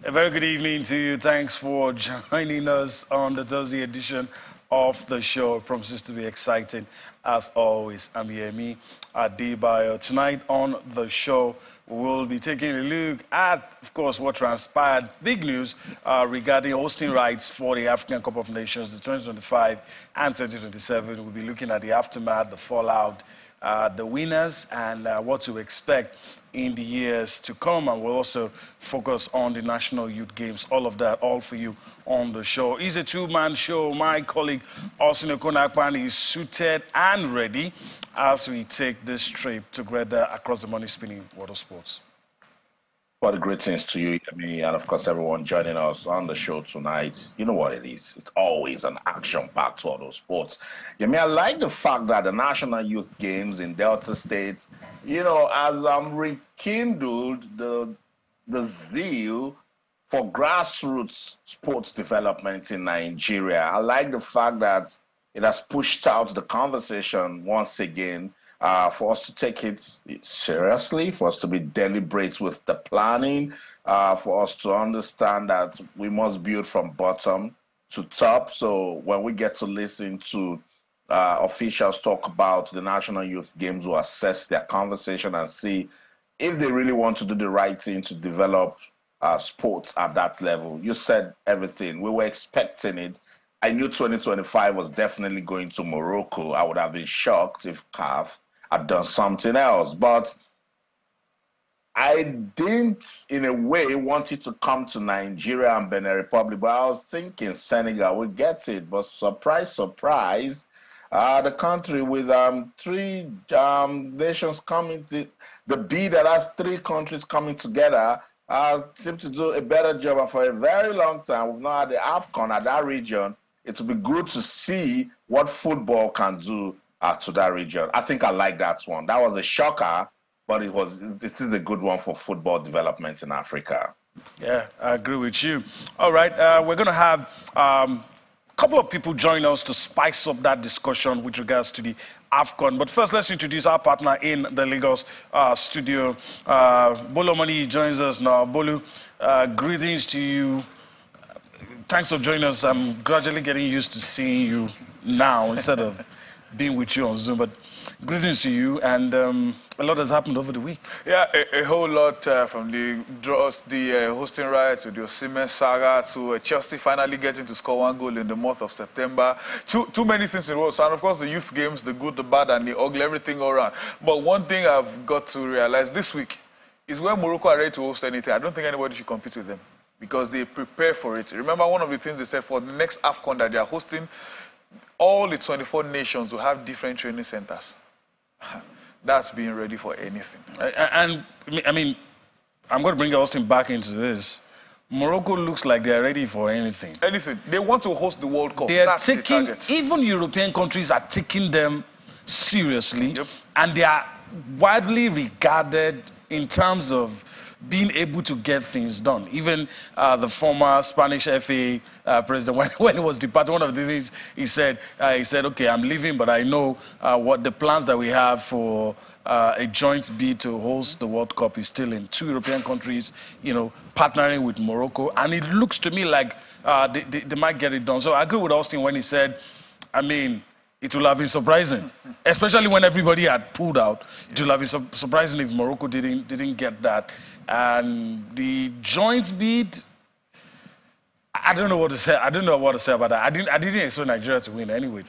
A very good evening to you. Thanks for joining us on the Thursday edition of the show. It promises to be exciting as always. I'm Yemi Adebayo. Tonight on the show, we will be taking a look at, of course, what transpired. Big news regarding hosting rights for the African Cup of Nations, the 2025 and 2027. We'll be looking at the aftermath, the fallout, the winners, and what to expect in the years to come. And we'll also focus on the National Youth Games. All of that, all for you on the show. It's a two-man show. My colleague, Austin Okonakpan, is suited and ready as we take this trip together across the money-spinning world of sports. What a greetings to you, Yemi, and of course everyone joining us on the show tonight. You know what it is. It's always an action-packed world of sports. Yemi, I like the fact that the National Youth Games in Delta State, has rekindled the zeal for grassroots sports development in Nigeria. I like the fact that it has pushed out the conversation once again for us to take it seriously, for us to be deliberate with the planning, for us to understand that we must build from bottom to top. So when we get to listen to officials talk about the National Youth Games, we'll assess their conversation and see if they really want to do the right thing to develop sports at that level. You said everything. We were expecting it. I knew 2025 was definitely going to Morocco. I would have been shocked if CAF had done something else. But I didn't, in a way, want it to come to Nigeria and Benin Republic. But I was thinking Senegal would get it. But surprise, surprise, the country with three nations coming, the bid that has three countries coming together, seem to do a better job. And for a very long time, we've not had the AFCON at that region. It will be good to see what football can do to that region. I think I like that one. That was a shocker, but it is a good one for football development in Africa. Yeah, I agree with you. All right, we're going to have a couple of people join us to spice up that discussion with regards to the AFCON. But first, let's introduce our partner in the Lagos studio. Bolu Mani joins us now. Bolu, greetings to you. Thanks for joining us. I'm gradually getting used to seeing you now instead of being with you on Zoom. But greetings to you, and a lot has happened over the week. Yeah, a whole lot from the draws, the hosting rights to the Osimhen saga to Chelsea finally getting to score one goal in the month of September. Too many things in a row. So, and of course, the youth games, the good, the bad, and the ugly, everything all around. But one thing I've got to realize this week is when Morocco are ready to host anything, I don't think anybody should compete with them because they prepare for it. Remember, one of the things they said for the next AFCON that they are hosting, all the 24 nations will have different training centers. That's being ready for anything. And I mean, I'm going to bring Austin back into this. Morocco looks like they're ready for anything. Anything. They want to host the World Cup. That's the target. Even European countries are taking them seriously. Yep. And they are widely regarded in terms of being able to get things done. Even the former Spanish FA president, when he was departing, one of the things he said, okay, I'm leaving, but I know what the plans that we have for a joint bid to host the World Cup is still in 2 European countries, partnering with Morocco. And it looks to me like they might get it done. So I agree with Austin when he said, it will have been surprising, especially when everybody had pulled out. It will have been surprising if Morocco didn't get that. And the joint bid, I don't know what to say. I don't know what to say about that. I didn't expect Nigeria to win anyway,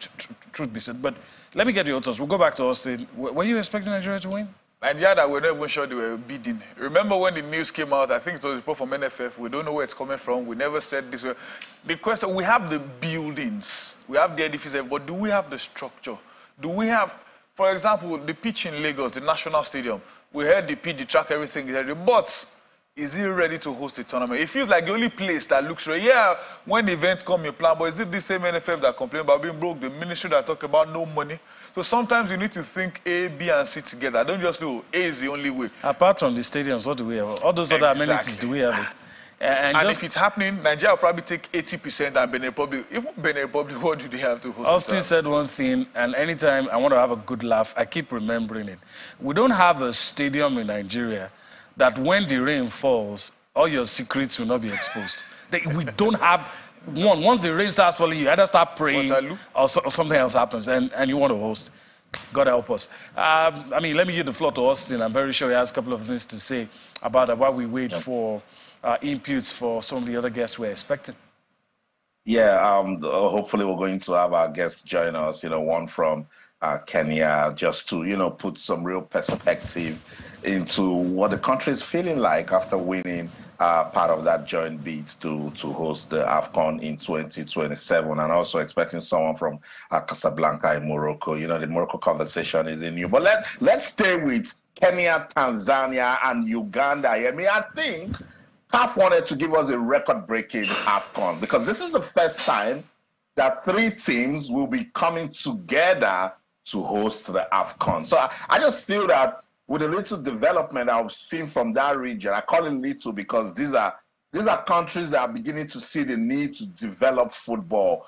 truth be said. But let me get your thoughts. We'll go back to Austin. Were you expecting Nigeria to win? Nigeria that we're not even sure they were bidding. Remember when the news came out, I think it was a report from NFF, we don't know where it's coming from, we never said this way. The question, we have the buildings, we have the edifices, but do we have the structure? Do we have, for example, the pitch in Lagos, the National Stadium, we heard the pitch, the track, everything is ready, but is it ready to host the tournament? It feels like the only place that looks ready. Yeah, when the events come, you plan, but is it the same NFF that complain about being broke, the ministry that talk about no money? So sometimes you need to think A, B, and C together. Don't just do A is the only way. Apart from the stadiums, what do we have? All those other amenities, do we have it? And if it's happening, Nigeria will probably take 80% and Benin Republic. Even Benin Republic, what do they have to host? Austin said one thing, and anytime I want to have a good laugh, I keep remembering it. We don't have a stadium in Nigeria that when the rain falls, all your secrets will not be exposed. We don't have one. Once the rain starts falling, you either start praying or something else happens, and you want to host. God help us. I mean, let me give the floor to Austin. I'm very sure he has a couple of things to say about that while we wait for inputs for some of the other guests we're expecting. Yeah, hopefully we're going to have our guests join us, one from Kenya, just to, put some real perspective into what the country is feeling like after winning part of that joint bid to host the AFCON in 2027, and also expecting someone from Casablanca in Morocco. The Morocco conversation is new. But let's stay with Kenya, Tanzania, and Uganda. I think CAF wanted to give us a record-breaking AFCON because this is the first time that 3 teams will be coming together to host the AFCON. So I just feel that with a little development I've seen from that region, I call it little because these are countries that are beginning to see the need to develop football.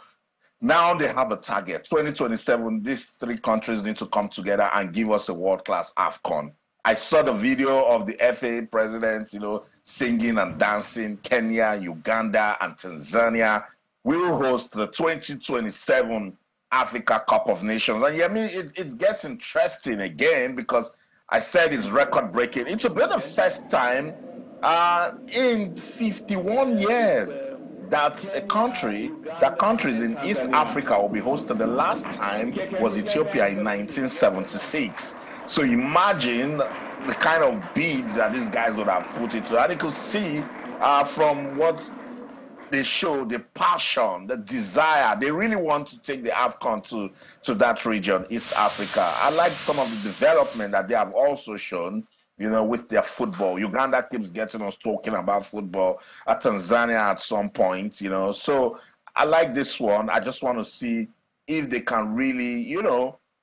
Now they have a target. 2027, these 3 countries need to come together and give us a world-class AFCON. I saw the video of the FA president, singing and dancing. Kenya, Uganda, and Tanzania will host the 2027 Africa Cup of Nations. And it gets interesting again because I said it's record-breaking. It will be the first time in 51 years that countries in East Africa will be hosted. The last time was Ethiopia in 1976. So imagine the kind of bid that these guys would have put into. And you could see from what they show, the passion, the desire. They really want to take the AFCON to that region, East Africa. I like some of the development that they have also shown, with their football. Uganda keeps getting us talking about football. Tanzania at some point, So I like this one. I just want to see if they can really,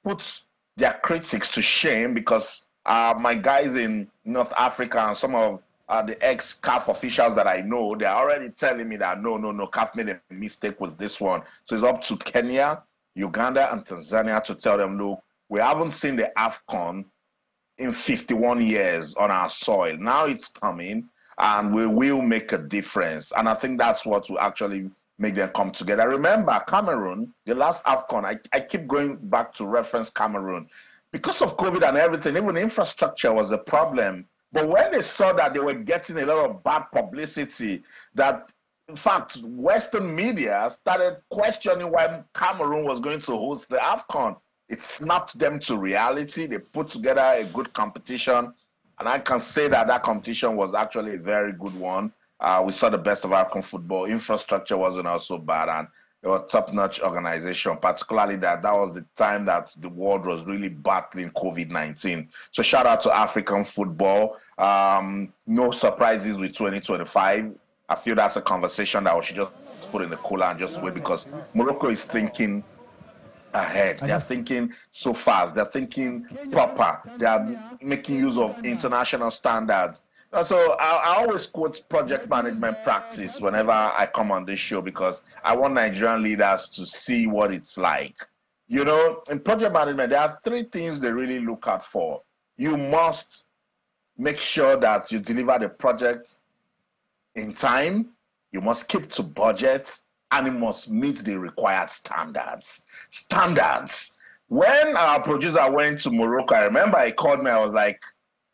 put their critics to shame, because my guys in North Africa and some of the ex-CAF officials that I know, they're already telling me that no, CAF made a mistake with this one. So it's up to Kenya, Uganda, and Tanzania to tell them, look, we haven't seen the AFCON in 51 years on our soil. Now it's coming, and we will make a difference. And I think that's what will actually make them come together. Remember, Cameroon, the last AFCON, I keep going back to reference Cameroon. Because of COVID and everything, even infrastructure was a problem. But when they saw that they were getting a lot of bad publicity, that, in fact, Western media started questioning why Cameroon was going to host the AFCON. It snapped them to reality. They put together a good competition. And I can say that that competition was actually a very good one. We saw the best of African football. Infrastructure wasn't also bad, and it was a top-notch organization, particularly that was the time that the world was really battling COVID-19. So shout out to African football. No surprises with 2025. I feel that's a conversation that we should just put in the cooler and just wait, because Morocco is thinking ahead. They're thinking so fast. They're thinking proper. They are making use of international standards. So I always quote project management practice whenever I come on this show, because I want Nigerian leaders to see what it's like. In project management, there are 3 things they really look out for. You must make sure that you deliver the project in time. You must keep to budget, and it must meet the required standards. When our producer went to Morocco, I remember he called me, I was like,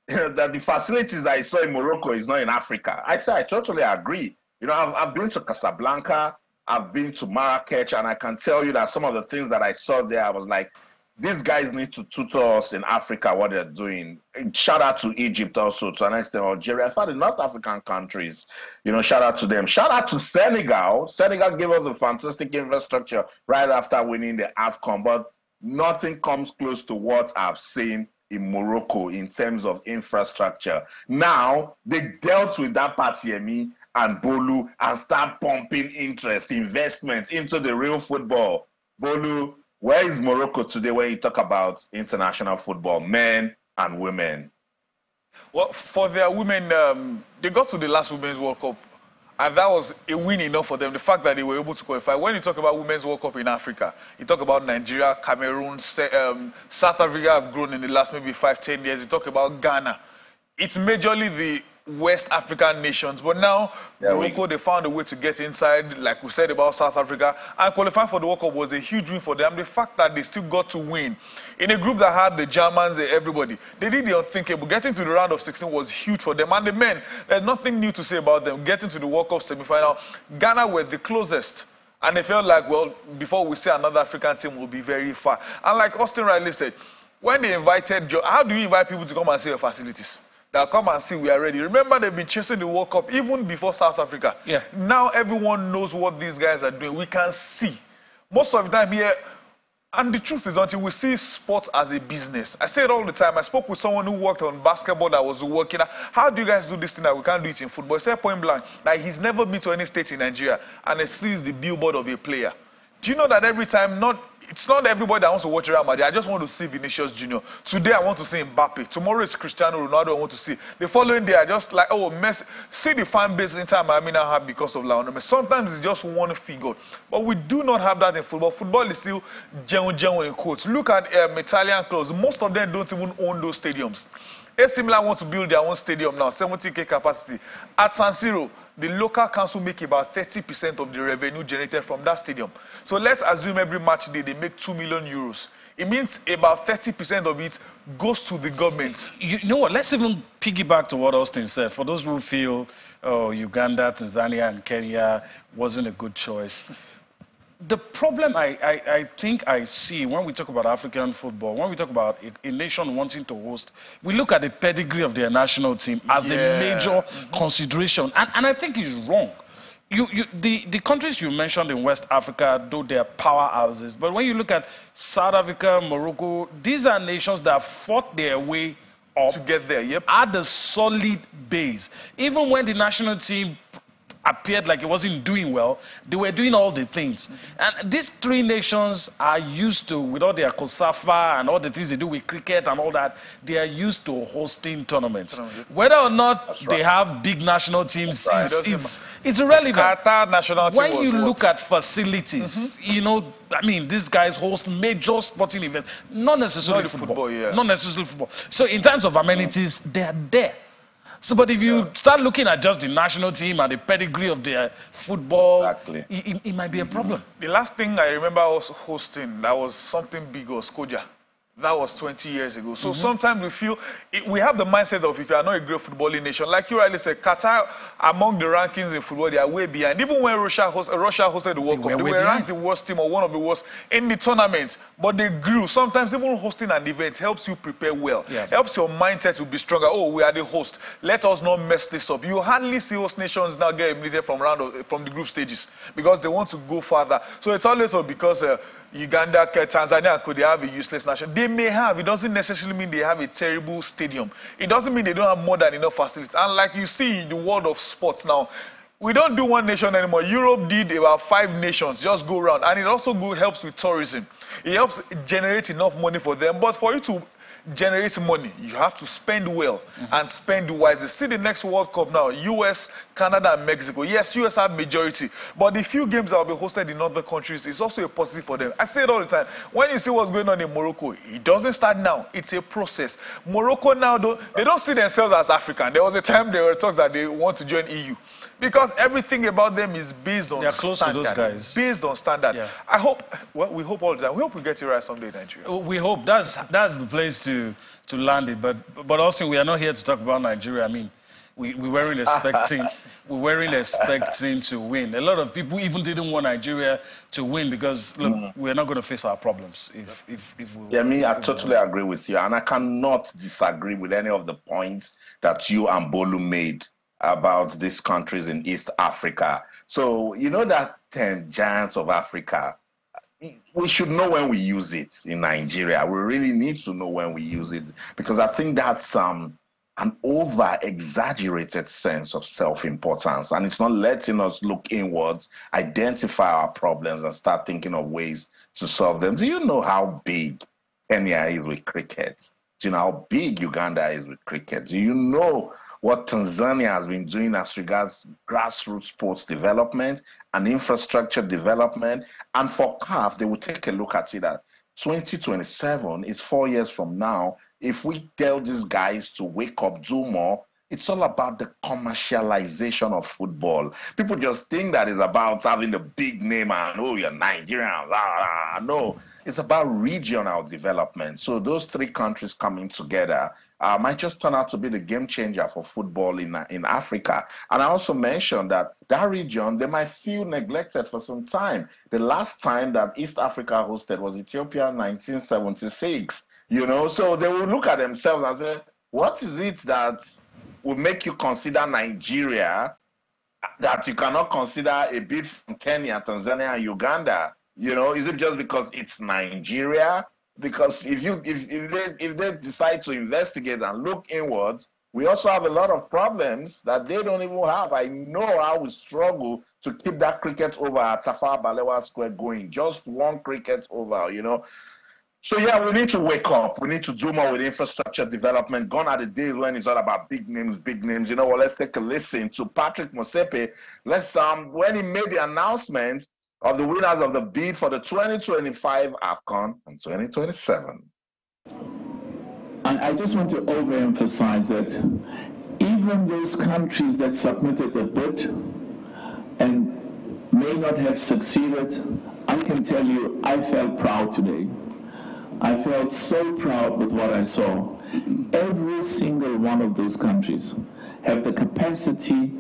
that the facilities that I saw in Morocco is not in Africa. I said, I totally agree. I've been to Casablanca, I've been to Marrakech, and I can tell you that some of the things that I saw there, I was like, these guys need to tutor us in Africa what they're doing. And shout out to Egypt also, to an extent, Algeria. In fact, the North African countries, shout out to them. Shout out to Senegal. Senegal gave us a fantastic infrastructure right after winning the AFCON, but nothing comes close to what I've seen in Morocco in terms of infrastructure. Now, they dealt with that Patiemi and Bolu and start pumping interest, investments into the real football. Bolu, where is Morocco today when you talk about international football, men and women? Well, for their women, they got to the last Women's World Cup, and that was a win enough for them. The fact that they were able to qualify. When you talk about Women's World Cup in Africa, you talk about Nigeria, Cameroon, South Africa have grown in the last maybe 5-10 years. You talk about Ghana. It's majorly the West African nations. But now, Morocco, they found a way to get inside, like we said about South Africa, and qualifying for the World Cup was a huge win for them. The fact that they still got to win in a group that had the Germans, everybody, they did the unthinkable. Getting to the round of 16 was huge for them. And the men, there's nothing new to say about them. Getting to the World Cup semi-final, Ghana were the closest. And they felt like, well, before we see another African team, we'll be very far. And like Austin rightly said, when they invited Joe, how do you invite people to come and see your facilities? They'll come and see we are ready. Remember, they've been chasing the World Cup even before South Africa. Yeah. Now everyone knows what these guys are doing. We can see. Most of the time here, and the truth is, until we see sports as a business, I say it all the time. I spoke with someone who worked on basketball that was working. How do you guys do this thing that we can't do it in football? He said point blank that he's never been to any state in Nigeria and he sees the billboard of a player. Do you know that every time, it's not everybody that wants to watch Real Madrid. I just want to see Vinicius Jr. Today, I want to see Mbappe. Tomorrow, it's Cristiano Ronaldo I want to see. The following day, I just like, oh, Messi. See the fan base in time Miami now have because of Lionel Messi. Sometimes it's just one figure. But we do not have that in football. Football is still genuine in quotes. Look at Italian clubs. Most of them don't even own those stadiums. AC Milan want to build their own stadium now, 70,000 capacity. At San Siro, the local council make about 30% of the revenue generated from that stadium. So let's assume every match day they make 2 million euros. It means about 30% of it goes to the government. You know what? Let's even piggyback to what Austin said. For those who feel, oh, Uganda, Tanzania, and Kenya wasn't a good choice. The problem I think I see when we talk about African football, when we talk about a nation wanting to host, we look at the pedigree of their national team as a major consideration. And I think it's wrong. The countries you mentioned in West Africa, though they're powerhouses, but when you look at South Africa, Morocco, these are nations that fought their way up to get there, at a solid base. Even when the national team appeared like it wasn't doing well, they were doing all the things. And these three nations are used to, with all their COSAFA and all the things they do with cricket and all that, they are used to hosting tournaments. Whether or not they have big national teams, it's irrelevant. Qatar national team when you look at facilities, you know, I mean, these guys host major sporting events, not necessarily football. Not necessarily football. So in terms of amenities, they are there. So, but if you start looking at just the national team and the pedigree of their football, it might be a problem. The last thing I remember I was hosting, that was something big, was Koja. That was 20 years ago. So sometimes we feel, we have the mindset of if you are not a great footballing nation, like you rightly said, Qatar, among the rankings in football, they are way behind. Even when Russia hosted the World Cup, they were ranked the worst team or one of the worst in the tournament. But they grew. Sometimes even hosting an event helps you prepare well. Helps your mindset to be stronger. Oh, we are the host. Let us not mess this up. You hardly see host nations now get eliminated from the group stages because they want to go further. So it's always because Uganda, Tanzania, could they have a useless nation? They may have. It doesn't necessarily mean they have a terrible stadium. It doesn't mean they don't have more than enough facilities. And like you see in the world of sports now, we don't do one nation anymore. Europe did about 5 nations, just go around. And it also helps with tourism. It helps generate enough money for them. But for you to generate money, you have to spend well and spend wisely. See the next World Cup now, US, Canada, and Mexico. Yes, US have majority, but the few games that will be hosted in other countries is also a positive for them. I say it all the time. When you see what's going on in Morocco, it doesn't start now. It's a process. Morocco now, they don't see themselves as African. There was a time there were talks that they want to join EU. Because everything about them is based on standard. They're close to those guys. Based on standard. I hope, well, we hope all the time. We hope we get it right someday in Nigeria. We hope. That's the place to land it. But also, we are not here to talk about Nigeria. I mean, we weren't expecting to win. A lot of people even didn't want Nigeria to win because, look, we're not going to face our problems if we... I totally agree with you. And I cannot disagree with any of the points that you and Bolu made about these countries in East Africa. So, you know that term, giants of Africa, we should know when we use it in Nigeria. We really need to know when we use it because I think that's an over-exaggerated sense of self-importance, and it's not letting us look inwards, identify our problems, and start thinking of ways to solve them. Do you know how big Kenya is with cricket? Do you know how big Uganda is with cricket? Do you know what Tanzania has been doing as regards grassroots sports development and infrastructure development? And for CAF, they will take a look at it that 2027 is 4 years from now. If we tell these guys to wake up, do more, It's all about the commercialization of football. People just think that it's about having the big name and, oh, you're Nigerian. Blah, blah. No, it's about regional development. So those three countries coming together might just turn out to be the game changer for football in Africa. And I also mentioned that that region, they might feel neglected for some time. The last time that East Africa hosted was Ethiopia in 1976, so they will look at themselves and say, what is it that will make you consider Nigeria that you cannot consider a bid from Kenya, Tanzania, and Uganda? Is it just because it's Nigeria? Because if they decide to investigate and look inwards, we also have a lot of problems that they don't even have. I know how we struggle to keep that cricket over at Tafawa Balewa Square going. Just one cricket over. So yeah, we need to wake up. We need to do more with infrastructure development. Gone are the days when it's all about big names, big names. Let's take a listen to Patrick Motsepe. When he made the announcement of the winners of the bid for the 2025 AFCON and 2027. I just want to overemphasize that even those countries that submitted a bid and may not have succeeded, I can tell you I felt proud today. I felt so proud with what I saw. Every single one of those countries have the capacity,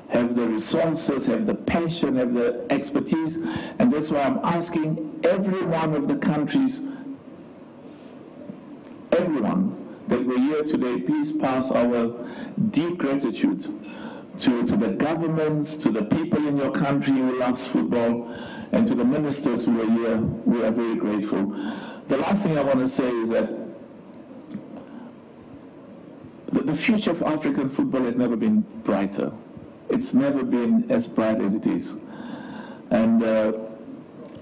have the resources, have the passion, have the expertise, and that's why I'm asking every one of the countries, everyone that we're here today, please pass our deep gratitude to the governments, to the people in your country who loves football, and to the ministers who are here. We are very grateful. The last thing I want to say is that the future of African football has never been brighter. It's never been as bright as it is. And the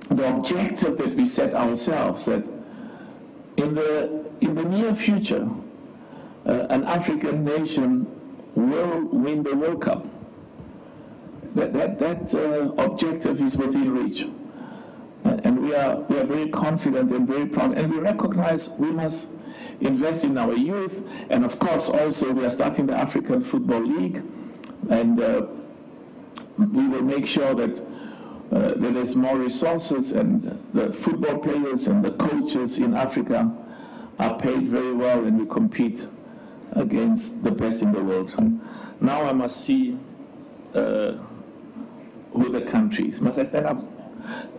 objective that we set ourselves, that in the near future, an African nation will win the World Cup. That objective is within reach. And we are very confident and very proud, and we recognize we must invest in our youth, and of course also we are starting the African Football League, and we will make sure that there's more resources, and the football players and the coaches in Africa are paid very well, and we compete against the best in the world. Now I must see who the countries. Must I stand up?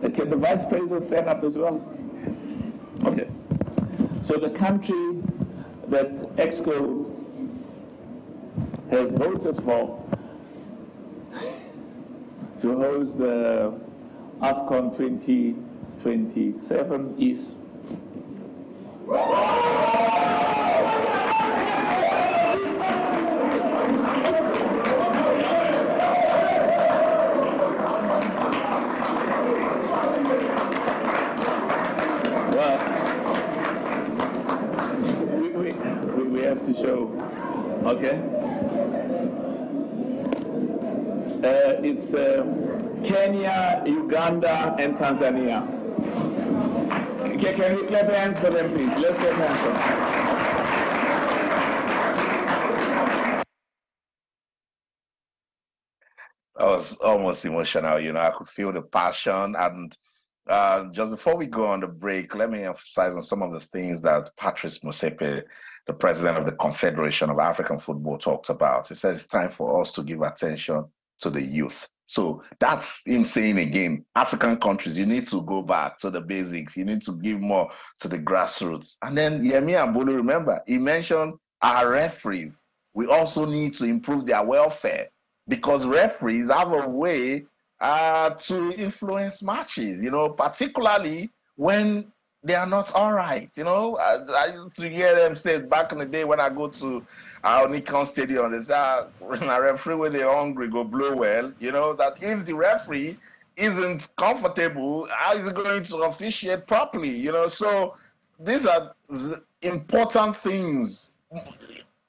Can the Vice President stand up as well? Okay. So the country that EXCO has voted for to host the AFCON 2027 is we have to show, okay? It's Kenya, Uganda, and Tanzania. Can we clap hands for them, please? Let's clap hands for them. I was almost emotional, I could feel the passion. And just before we go on the break, let me emphasize on some of the things that Patrice Motsepe, the president of the Confederation of African Football, talked about. He says it's time for us to give attention to the youth. So that's him saying again, African countries, you need to go back to the basics. You need to give more to the grassroots. And then Yemi Abulu, remember, he mentioned our referees. We also need to improve their welfare, because referees have a way to influence matches, particularly when they are not all right. I used to hear them say back in the day when I go to our Nikon Stadium, they say, when a referee when they're hungry go blow well, that if the referee isn't comfortable, how is he going to officiate properly? So these are important things.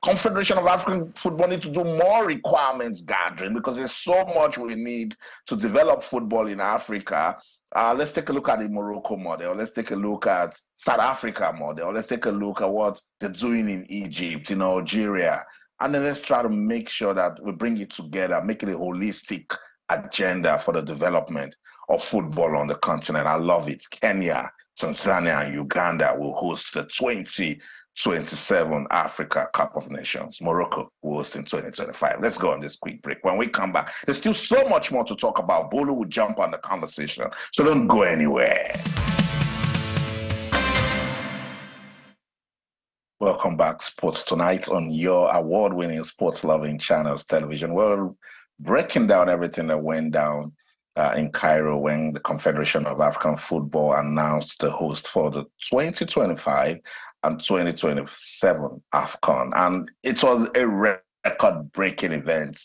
Confederation of African Football need to do more requirements gathering, because there's so much we need to develop football in Africa. Let's take a look at the Morocco model. Let's take a look at South Africa model. Let's take a look at what they're doing in Egypt, in Algeria. And then let's try to make sure that we bring it together, make it a holistic agenda for the development of football on the continent. I love it. Kenya, Tanzania, and Uganda will host the 2027 Africa Cup of Nations. Morocco will host in 2025. Let's go on this quick break. When we come back, there's still so much more to talk about. Bolu will jump on the conversation, so don't go anywhere. Welcome back, Sports Tonight, on your award-winning sports-loving channels television. We're breaking down everything that went down in Cairo when the Confederation of African Football announced the host for the 2025 and 2027 AFCON. And it was a record-breaking event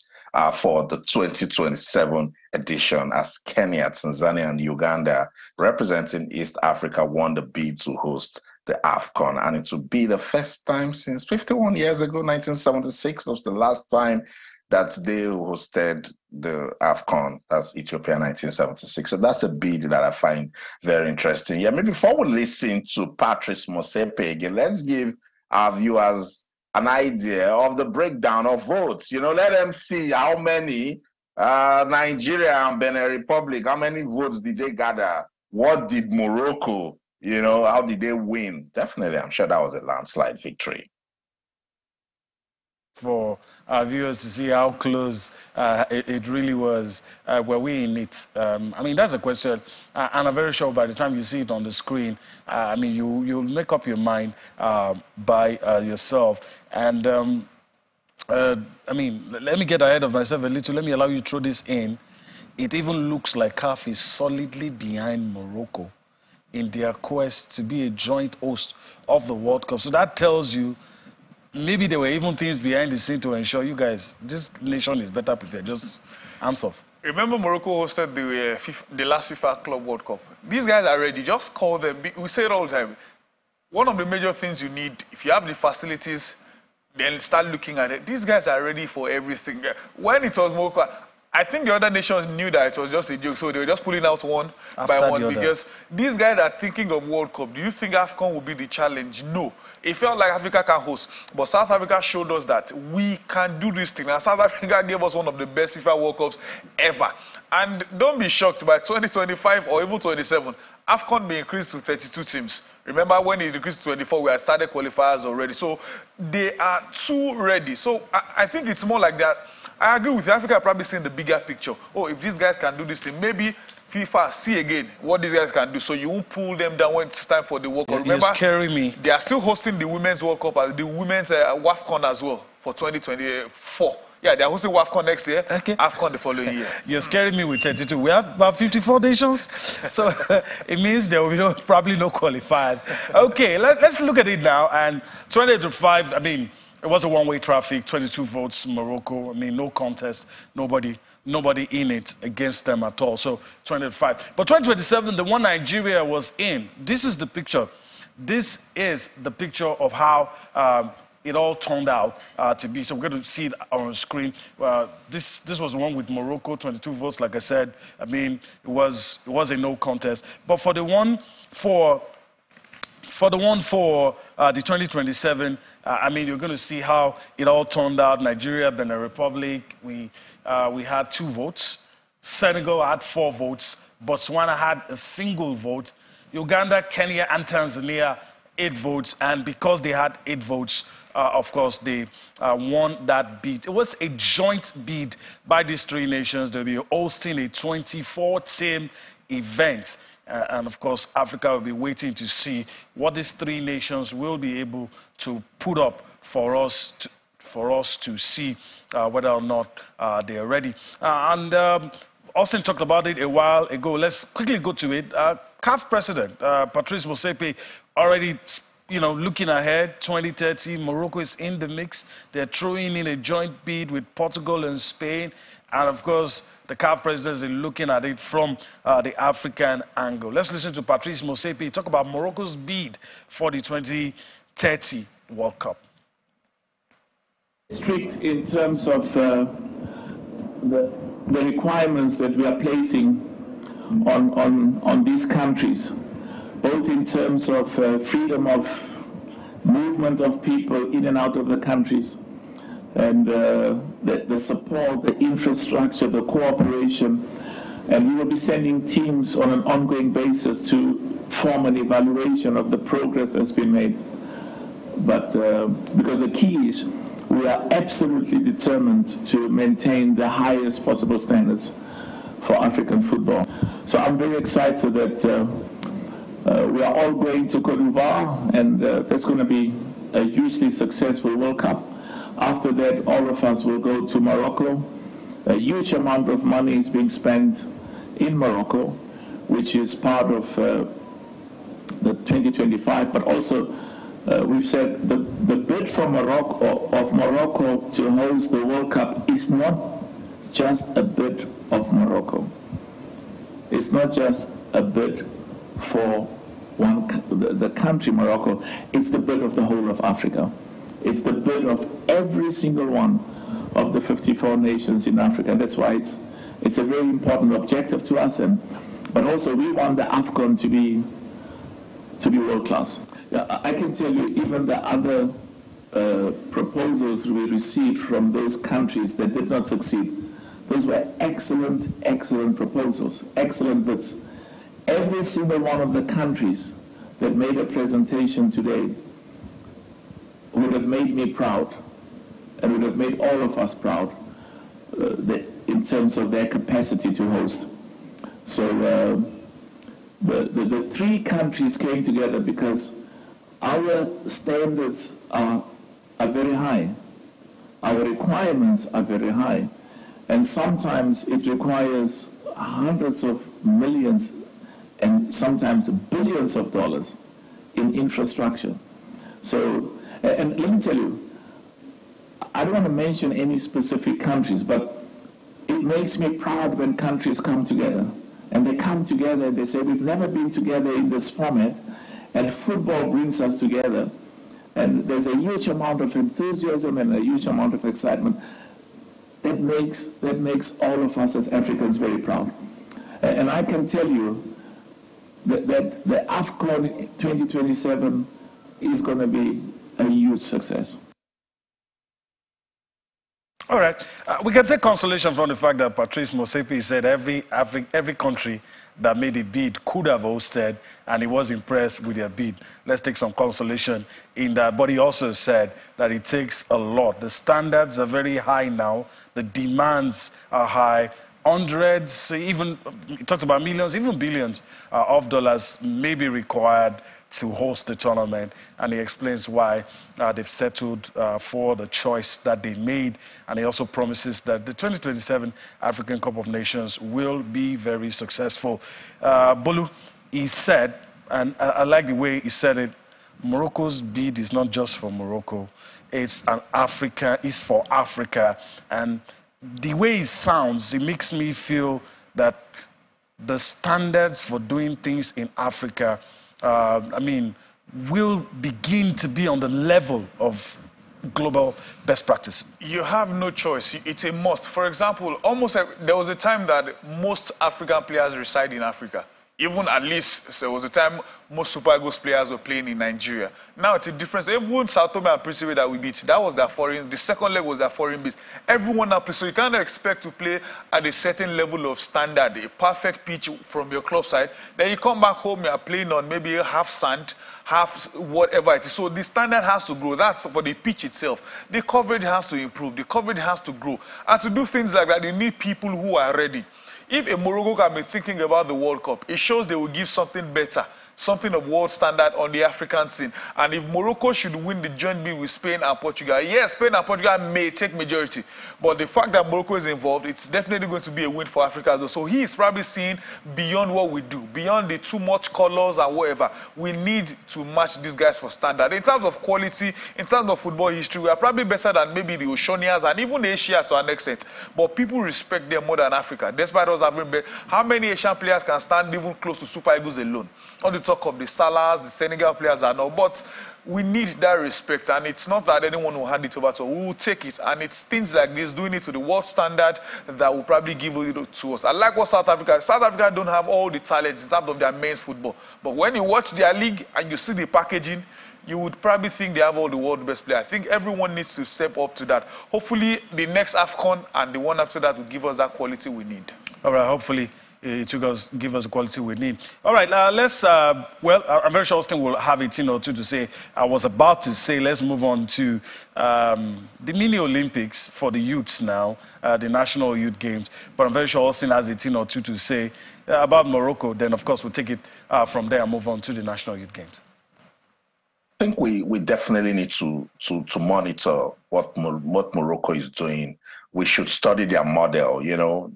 for the 2027 edition, as Kenya, Tanzania, and Uganda, representing East Africa, won the bid to host the AFCON. And it will be the first time since 51 years ago, 1976, was the last time that they hosted the AFCON. That's Ethiopia, 1976. So that's a bid that I find very interesting. Yeah, maybe before we listen to Patrice Motsepe again, let's give our viewers an idea of the breakdown of votes. You know, let them see how many Nigeria and Benin Republic, how many votes did they gather? What did Morocco, you know, how did they win? Definitely, I'm sure that was a landslide victory. For our viewers to see how close it really was. Were we in it? I mean, that's a question, and I'm very sure by the time you see it on the screen, I mean, you'll make up your mind by yourself. And I mean, let me get ahead of myself a little. Let me allow you to throw this in. It even looks like CAF is solidly behind Morocco in their quest to be a joint host of the World Cup. So that tells you maybe there were even things behind the scene to ensure you guys, this nation is better prepared. Just hands off. Remember Morocco hosted the last FIFA Club World Cup. These guys are ready. Just call them. We say it all the time. One of the major things you need, if you have the facilities, then start looking at it. These guys are ready for everything. When it was Morocco, I think the other nations knew that it was just a joke, so they were just pulling out one by one because these guys are thinking of World Cup. Do you think AFCON will be the challenge? No. It felt like Africa can host, but South Africa showed us that we can do this thing. And South Africa gave us one of the best FIFA World Cups ever. And don't be shocked, by 2025 or even 27, AFCON may increase to 32 teams. Remember when it increased to 24, we had started qualifiers already. So they are too ready. So I think it's more like that. I agree with you. Africa probably seeing the bigger picture. Oh, if these guys can do this thing, maybe FIFA see again what these guys can do. So you won't pull them down when it's time for the World Cup. Remember, you're scaring me. They are still hosting the Women's World Cup, the Women's AFCON as well for 2024. Yeah, they're hosting AFCON next year, okay. AFCON the following year. You're scaring me with 32. We have about 54 nations, so it means there will be probably no qualifiers. Okay, let's look at it now. And 2025, I mean, it was a one-way traffic, 22 votes, Morocco. I mean, no contest, nobody in it against them at all. So 2025. But 2027, the one Nigeria was in, this is the picture. This is the picture of how it all turned out to be. So we're going to see it on the screen. This was the one with Morocco, 22 votes, like I said. I mean, it was a no contest. But for the one for the 2027, I mean, you're going to see how it all turned out. Nigeria, Benin Republic, we had 2 votes. Senegal had 4 votes. Botswana had a single vote. Uganda, Kenya, and Tanzania, 8 votes. And because they had 8 votes, of course, they won that bid. It was a joint bid by these 3 nations. They'll be hosting a 24-team event. And of course, Africa will be waiting to see what these 3 nations will be able to put up for us to see whether or not they are ready. Austin talked about it a while ago. Let's quickly go to it. CAF President Patrice Motsepe already, looking ahead, 2030, Morocco is in the mix. They're throwing in a joint bid with Portugal and Spain. And of course, the CAF president is looking at it from the African angle. Let's listen to Patrice Motsepe talk about Morocco's bid for the 2030 World Cup. Strict in terms of the requirements that we are placing on these countries, both in terms of freedom of movement of people in and out of the countries, and the support, the infrastructure, the cooperation. And we will be sending teams on an ongoing basis to form an evaluation of the progress that's been made. But because the key is, we are absolutely determined to maintain the highest possible standards for African football. So I'm very excited that we are all going to Cote d'Ivoire, and that's going to be a hugely successful World Cup. After that, all of us will go to Morocco. A huge amount of money is being spent in Morocco, which is part of the 2025, but also we've said the bid for Morocco to host the World Cup is not just a bid of Morocco. It's not just a bid for the country Morocco. It's the bid of the whole of Africa. It's the bid of every single one of the 54 nations in Africa. And that's why it's a very important objective to us. But also we want the AFCON to be world class. I can tell you, even the other proposals we received from those countries that did not succeed, those were excellent, excellent proposals, excellent bids. Every single one of the countries that made a presentation today would have made me proud, and would have made all of us proud in terms of their capacity to host. So the three countries came together because our standards are very high. Our requirements are very high. And sometimes it requires hundreds of millions and sometimes billions of dollars in infrastructure. So, and let me tell you, I don't want to mention any specific countries, but it makes me proud when countries come together. And they come together and they say, we've never been together in this format, and football brings us together. And there's a huge amount of enthusiasm and a huge amount of excitement. That makes all of us as Africans very proud. And I can tell you that the AFCON 2027 is going to be a huge success. All right. We can take consolation from the fact that Patrice Motsepe said every country that made a bid could have hosted, and he was impressed with their bid. Let's take some consolation in that. But he also said that it takes a lot. The standards are very high now. The demands are high. Hundreds, even, he talked about millions, even billions of dollars may be required to host the tournament, and he explains why they've settled for the choice that they made, and he also promises that the 2027 African Cup of Nations will be very successful. Bolu, he said, and I like the way he said it, Morocco's bid is not just for Morocco, it's for Africa, and the way it sounds, it makes me feel that the standards for doing things in Africa will begin to be on the level of global best practice. You have no choice. It's a must. For example, there was a time that most African players reside in Africa. Even at least there was a time most Super Eagles players were playing in Nigeria. Now it's a difference. Even Sao Tome and Principe that we beat, that was their foreign. The second leg was their foreign base. Everyone now plays. So you can't expect to play at a certain level of standard, a perfect pitch from your club side. Then you come back home, you are playing on maybe half sand, half whatever it is. So the standard has to grow. That's for the pitch itself. The coverage has to improve. The coverage has to grow. And to do things like that, you need people who are ready. If a Morocco can be thinking about the World Cup, it shows they will give something better, something of world standard on the African scene. And if Morocco should win the joint bid with Spain and Portugal, yes, Spain and Portugal may take majority, but the fact that Morocco is involved, it's definitely going to be a win for Africa as well. So he is probably seeing beyond what we do, beyond the too much colors and whatever. We need to match these guys for standard. In terms of quality, in terms of football history, we are probably better than maybe the Oceanians and even the Asia to an extent. But people respect them more than Africa, despite us having been. How many Asian players can stand even close to Super Eagles alone? On the talk of the Salahs, the Senegal players are now, but we need that respect, and it's not that anyone will hand it over to us. We will take it, and it's things like this, doing it to the world standard, that will probably give it to us. I like what South Africa don't have all the talent in terms of their men's football, but when you watch their league and you see the packaging, you would probably think they have all the world's best players. I think everyone needs to step up to that. Hopefully, the next AFCON and the one after that will give us that quality we need. All right, hopefully it will give us the quality we need. All right, let's, well, I'm very sure Austin will have a thing or two to say. I was about to say, let's move on to the mini Olympics for the youths now, the National Youth Games. But I'm very sure Austin has a thing or two to say about Morocco. Then, of course, we'll take it from there and move on to the National Youth Games. I think we definitely need to monitor what Morocco is doing. We should study their model, you know.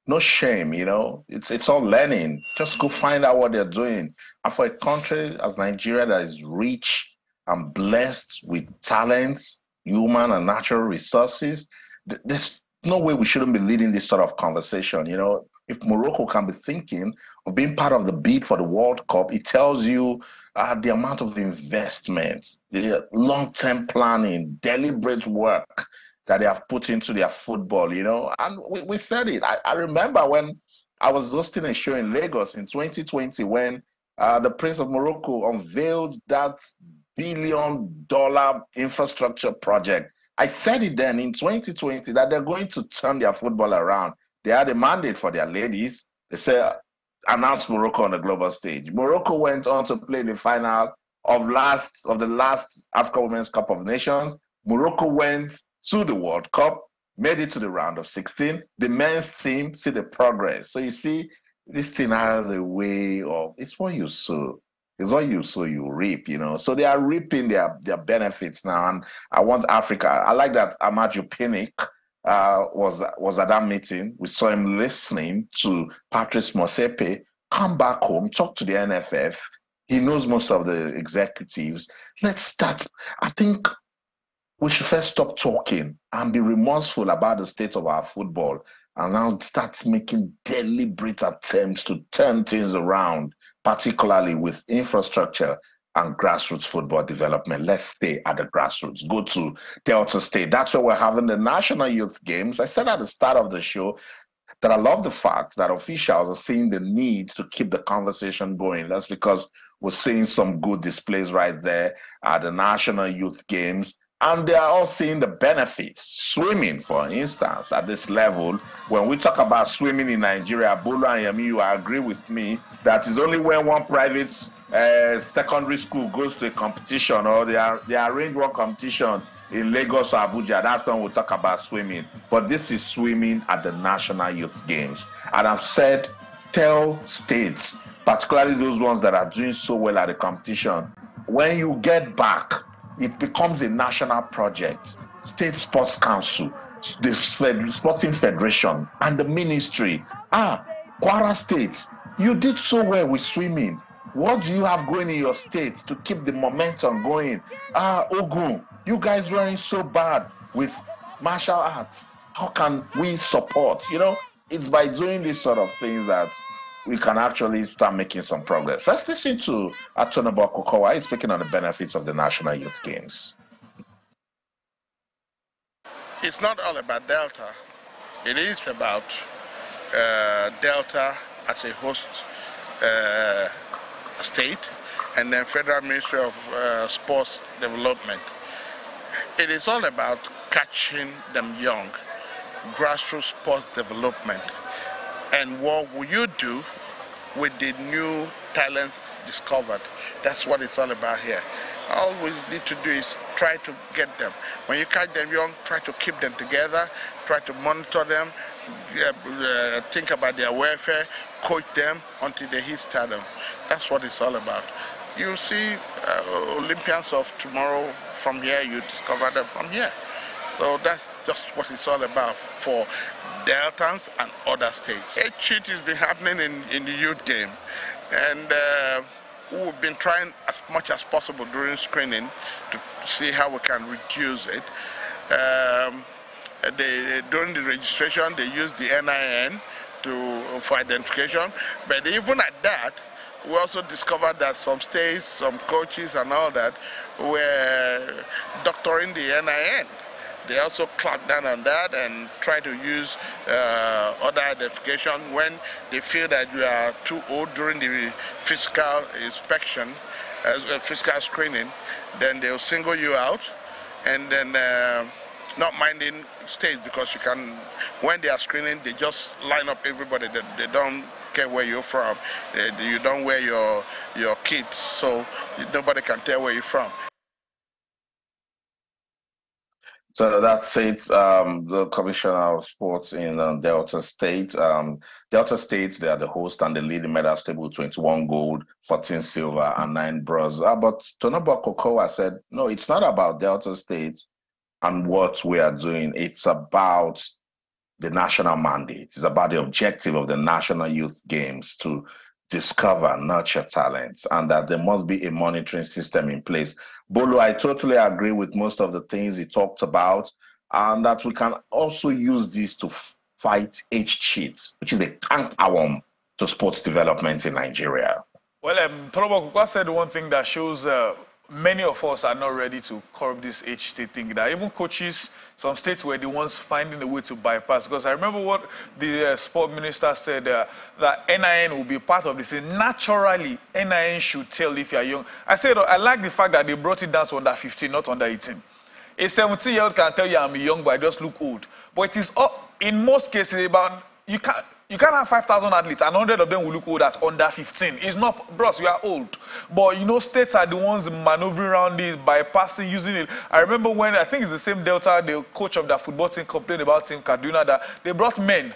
No shame, you know. It's all learning. Just go find out what they're doing. And for a country as Nigeria that is rich and blessed with talents, human and natural resources, there's no way we shouldn't be leading this sort of conversation, you know. If Morocco can be thinking of being part of the bid for the World Cup, it tells you the amount of investment, the long-term planning, deliberate work that they have put into their football, you know. And we said it. I remember when I was hosting a show in Lagos in 2020 when the Prince of Morocco unveiled that billion-dollar infrastructure project. I said it then in 2020 that they're going to turn their football around. They had a mandate for their ladies. They said, announce Morocco on the global stage. Morocco went on to play the final of the last African Women's Cup of Nations. Morocco went to the World Cup, made it to the round of 16. The men's team, see the progress. So you see, this thing has a way of, it's what you sow. It's what you sow, you reap, you know. So they are reaping their benefits now. And I want Africa. I like that Amaju Pinnick was at that meeting. We saw him listening to Patrice Motsepe come back home, talk to the NFF. He knows most of the executives. Let's start. I think we should first stop talking and be remorseful about the state of our football and now start making deliberate attempts to turn things around, particularly with infrastructure and grassroots football development. Let's stay at the grassroots. Go to Delta State. That's where we're having the National Youth Games. I said at the start of the show that I love the fact that officials are seeing the need to keep the conversation going. That's because we're seeing some good displays right there at the National Youth Games. And they are all seeing the benefits. Swimming, for instance, at this level, when we talk about swimming in Nigeria, Bolo and Yemi, you agree with me that it's only when one private secondary school goes to a competition or they arrange one competition in Lagos or Abuja, that's when we talk about swimming. But this is swimming at the National Youth Games. And I've said, tell states, particularly those ones that are doing so well at the competition, when you get back, it becomes a national project. State Sports Council, the Sporting Federation, and the ministry. Kwara State, you did so well with swimming. What do you have going in your state to keep the momentum going? Ogun, you guys weren't so bad with martial arts. How can we support? You know, it's by doing these sort of things that we can actually start making some progress. Let's listen to Atonabo Kokowa. He's speaking on the benefits of the National Youth Games. It's not all about Delta. It is about Delta as a host state and then Federal Ministry of Sports Development. It is all about catching them young, grassroots sports development. And what will you do with the new talents discovered? That's what it's all about here. All we need to do is try to get them. When you catch them young, try to keep them together, try to monitor them, think about their welfare, coach them until they hit stardom. That's what it's all about. You see Olympians of tomorrow from here, you discover them from here. So that's just what it's all about for Deltans and other states. A cheat has been happening in the youth game, and we've been trying as much as possible during screening to see how we can reduce it. During the registration, they use the NIN for identification, but even at that, we also discovered that some states, some coaches and all that were doctoring the NIN. They also clamped down on that and try to use other identification when they feel that you are too old during the physical inspection. physical screening, then they'll single you out, and then not minding stage, because you can, when they are screening, they just line up everybody. They don't care where you're from. You don't wear your kits, so nobody can tell where you're from. So that's it. The Commissioner of Sports in Delta State. Delta State, they are the host and the leading medal table, 21 gold, 14 silver, and 9 bronze. But Tonobo Kokoa said, no, it's not about Delta State and what we are doing. It's about the national mandate. It's about the objective of the National Youth Games to discover, nurture talents, and that there must be a monitoring system in place. Bolu, I totally agree with most of the things he talked about, and that we can also use this to fight age cheats, which is a cankerworm to sports development in Nigeria. Well, Tolobo Kukwa said one thing that shows many of us are not ready to curb this age state thing. That even coaches, some states were the ones finding a way to bypass. Because I remember what the sport minister said, that NIN will be part of this. Naturally, NIN should tell if you are young. I said, I like the fact that they brought it down to under 15, not under 18. A 17-year-old can tell you I'm young, but I just look old. But it is, in most cases, about, you can't have 5,000 athletes and 100 of them will look old at under 15. It's not, bros, you are old. But, you know, states are the ones maneuvering around it, bypassing, using it. I remember when, I think it's the same Delta, the coach of the football team complained about Team Kaduna, that they brought men,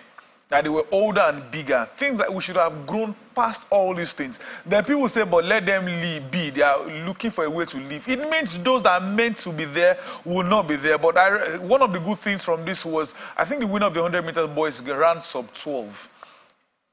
that they were older and bigger. Things that we should have grown past all these things. Then people say, but let them be. They are looking for a way to live. It means those that are meant to be there will not be there. But one of the good things from this was, I think the winner of the 100 meters boys ran sub 12.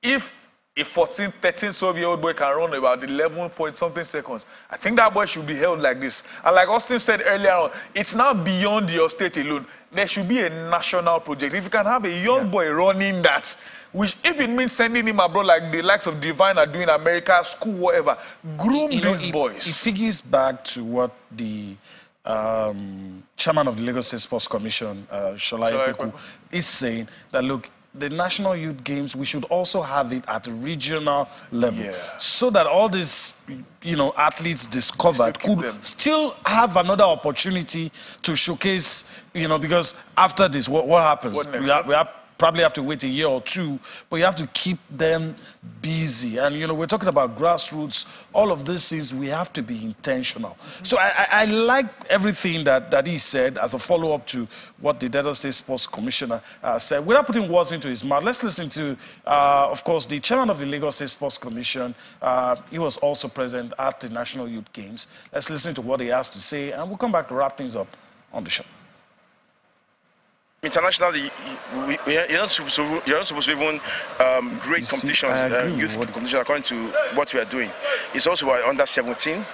If a 14, 13, 12-year-old boy can run about 11 point something seconds, I think that boy should be held like this. And like Austin said earlier on, it's now beyond your state alone. There should be a national project. If you can have a young boy running that, which if it means sending him abroad like the likes of Divine are doing in America, school, whatever, groom these boys. It figures back to what the chairman of the Lagos State Sports Commission, Shola Ipeku, is saying, that look, the National Youth Games, we should also have it at a regional level, so that all these, you know, athletes discovered could still have another opportunity to showcase, you know, because after this, what happens? We probably have to wait a year or two, but you have to keep them busy. And, you know, we're talking about grassroots. All of this is, we have to be intentional. So I like everything that he said as a follow-up to what the Delta State Sports Commissioner said. Without putting words into his mouth, let's listen to, of course, the chairman of the Lagos State Sports Commission. He was also present at the National Youth Games. Let's listen to what he has to say, and we'll come back to wrap things up on the show. Internationally, you're not supposed to even grade competitions, youth competition according to what we are doing. It's also under 17,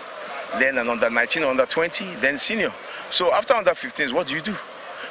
then an under 19, under 20, then senior. So after under 15s, what do?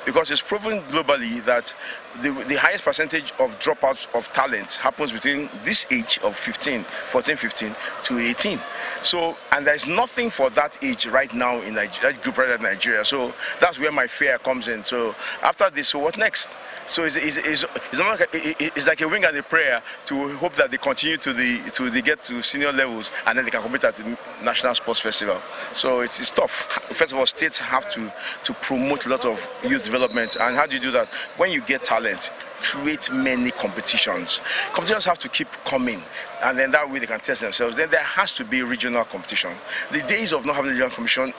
Because it's proven globally that the highest percentage of dropouts of talent happens between this age of 14, 15 to 18. So, and there's nothing for that age right now in Nigeria, that group right in Nigeria. So that's where my fear comes in. So after this, so what next? So it's like a wing and a prayer to hope that they continue to get to senior levels, and then they can compete at the National Sports Festival. So it's tough. First of all, states have to promote a lot of youth development. And how do you do that? When you get talent, create many competitions. Competitions have to keep coming, and then that way they can test themselves. Then there has to be regional competition. The days of not having a regional competition,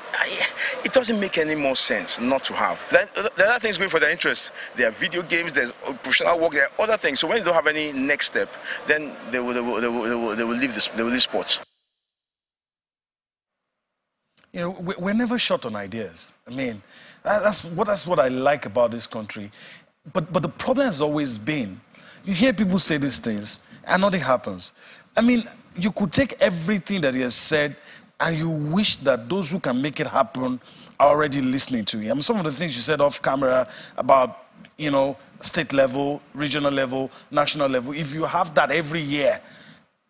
it doesn't make any more sense not to have. Then there are other things going for their interest. There are video games, there's professional work, there are other things. So when you don't have any next step, then they will leave this. They will leave sports. You know, we're never short on ideas. I mean, that's what I like about this country. But the problem has always been, you hear people say these things and nothing happens. I mean, you could take everything that he has said and you wish that those who can make it happen are already listening to him. Some of the things you said off camera about, you know, state level, regional level, national level, if you have that every year,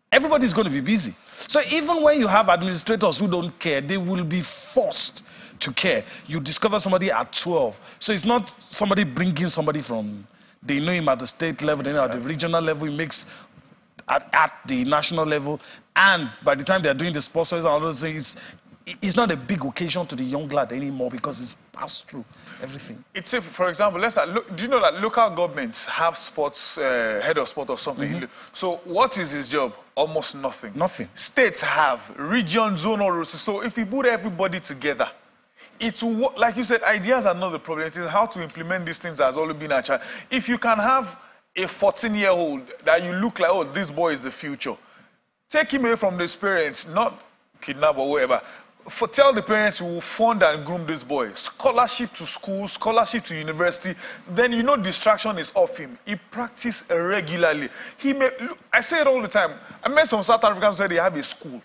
everybody's going to be busy. So even when you have administrators who don't care, they will be forced to care. You discover somebody at 12. So it's not somebody bringing somebody from, they know him at the state level, they know at the regional level, he makes at the national level. And by the time they're doing the sponsors and all those things, it's not a big occasion to the young lad anymore because it's passed through everything. It's if, for example, do you know that local governments have sports, head of sport or something? So what is his job? Almost nothing. Nothing. States have region, zonal. So if you put everybody together, it's like you said, ideas are not the problem. It is how to implement these things that has always been a challenge. If you can have a 14-year-old that you look like, oh, this boy is the future, take him away from his parents, not kidnap or whatever. Tell the parents you will fund and groom this boy. Scholarship to school, scholarship to university. Then you know distraction is off him. He practices regularly. I say it all the time. I met some South Africans who said they have a school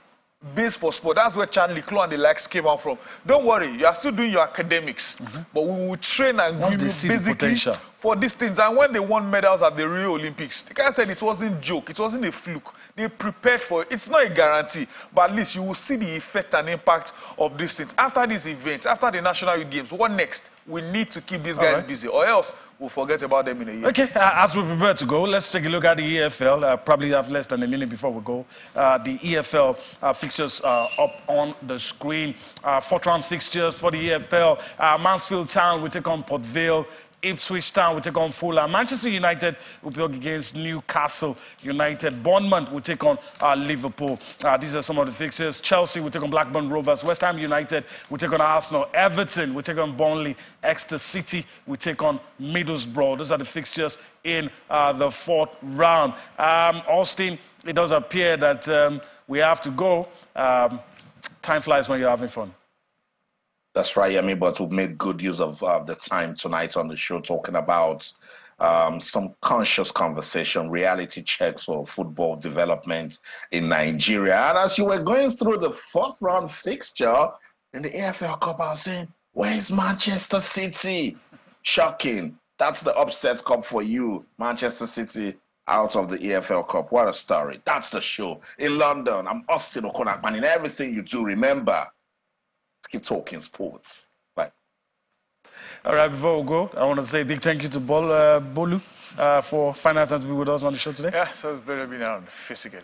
based for sport. That's where Charlie Clou and the likes came out from. Don't worry, you are still doing your academics, but we will train and groom you basically for these things. And when they won medals at the Rio Olympics, the guy said it wasn't a joke, it wasn't a fluke. They prepared for it. It's not a guarantee, but at least you will see the effect and impact of these things. After these events, after the National Youth Games, what next? We need to keep these guys busy, or else we'll forget about them in a year. Okay, as we prepare to go, let's take a look at the EFL. Probably have less than a minute before we go. The EFL fixtures up on the screen. Fourth round fixtures for the EFL. Mansfield Town will take on Port Vale. Ipswich Town will take on Fulham. Manchester United will play against Newcastle United. Bournemouth will take on Liverpool. These are some of the fixtures. Chelsea will take on Blackburn Rovers. West Ham United will take on Arsenal. Everton will take on Burnley. Exeter City will take on Middlesbrough. Those are the fixtures in the fourth round. Austin, it does appear that we have to go. Time flies when you're having fun. That's right, Yemi, but we've made good use of the time tonight on the show talking about some conscious conversation, reality checks for football development in Nigeria. And as you were going through the fourth round fixture in the AFL Cup, I was saying, where's Manchester City? Shocking. That's the upset cup for you, Manchester City out of the EFL Cup. What a story. That's the show. In London, I'm Austin Okonakpan. In everything you do, remember, keep talking sports. Bye. All right, before we go, I want to say a big thank you to Bolu for finding out to be with us on the show today. Yeah, so it's better being around physically.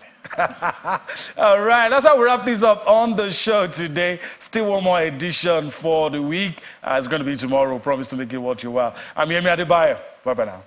All right, that's how we wrap things up on the show today. Still one more edition for the week. It's going to be tomorrow. Promise to make it worth your while. I'm Yemi Adebayo. Bye-bye now.